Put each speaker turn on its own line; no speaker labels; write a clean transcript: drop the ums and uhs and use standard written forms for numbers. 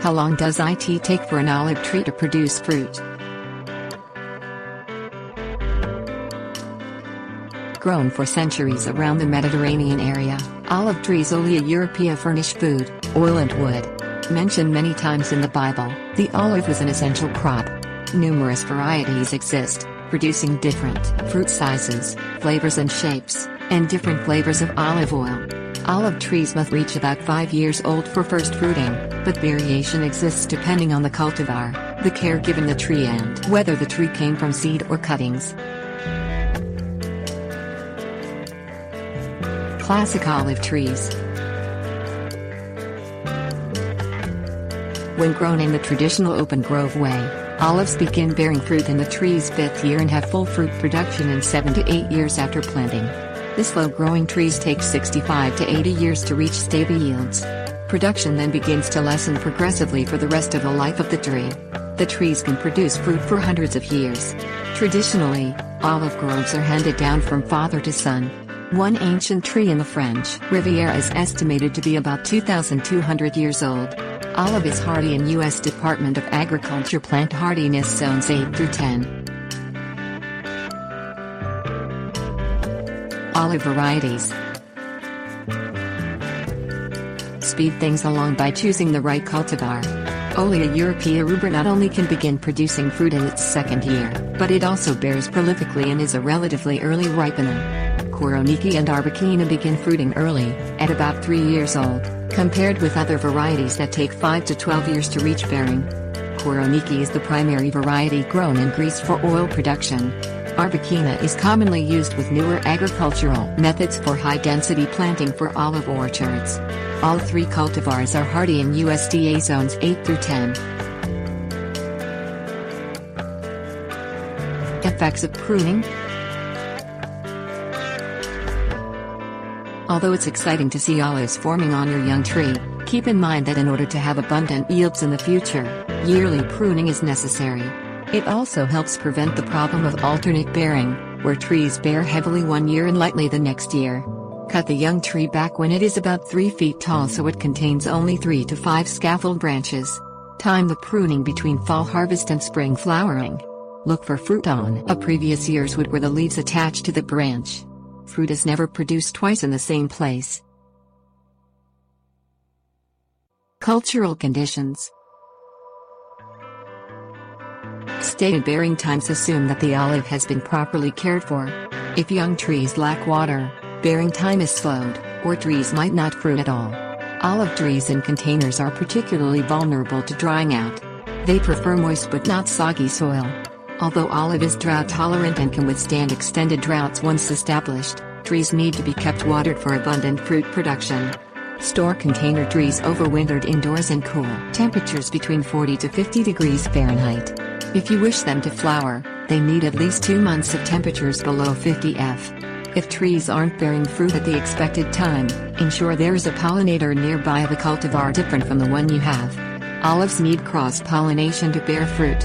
How long does it take for an olive tree to produce fruit? Grown for centuries around the Mediterranean area, olive trees Olea europaea furnish food, oil and wood. Mentioned many times in the Bible, the olive was an essential crop. Numerous varieties exist, producing different fruit sizes, flavors and shapes, and different flavors of olive oil. Olive trees must reach about 5 years old for first fruiting, but variation exists depending on the cultivar, the care given the tree and whether the tree came from seed or cuttings. Classic olive trees. When grown in the traditional open grove way, olives begin bearing fruit in the tree's 5th year and have full fruit production in 7 to 8 years after planting. The slow-growing trees take 65 to 80 years to reach stable yields. Production then begins to lessen progressively for the rest of the life of the tree. The trees can produce fruit for hundreds of years. Traditionally, olive groves are handed down from father to son. One ancient tree in the French Riviera is estimated to be about 2,200 years old. Olive is hardy in U.S. Department of Agriculture plant hardiness zones 8 through 10. Olive varieties. Speed things along by choosing the right cultivar. Olea europaea rubra not only can begin producing fruit in its 2nd year, but it also bears prolifically and is a relatively early ripener. Kouroniki and arbequina begin fruiting early, at about 3 years old, compared with other varieties that take 5 to 12 years to reach bearing. Kouroniki is the primary variety grown in Greece for oil production. Arbequina is commonly used with newer agricultural methods for high-density planting for olive orchards. All 3 cultivars are hardy in USDA zones 8 through 10. Effects of pruning. Although it's exciting to see olives forming on your young tree, keep in mind that in order to have abundant yields in the future, yearly pruning is necessary. It also helps prevent the problem of alternate bearing, where trees bear heavily one year and lightly the next year. Cut the young tree back when it is about 3 feet tall so it contains only 3 to 5 scaffold branches. Time the pruning between fall harvest and spring flowering. Look for fruit on a previous year's wood where the leaves attach to the branch. Fruit is never produced twice in the same place. Cultural conditions. Stated bearing times assume that the olive has been properly cared for. If young trees lack water, bearing time is slowed, or trees might not fruit at all. Olive trees in containers are particularly vulnerable to drying out. They prefer moist but not soggy soil. Although olive is drought tolerant and can withstand extended droughts once established, trees need to be kept watered for abundant fruit production. Store container trees overwintered indoors in cool temperatures between 40 to 50 degrees Fahrenheit. If you wish them to flower, they need at least 2 months of temperatures below 50 F. If trees aren't bearing fruit at the expected time, ensure there is a pollinator nearby of a cultivar different from the one you have. Olives need cross-pollination to bear fruit.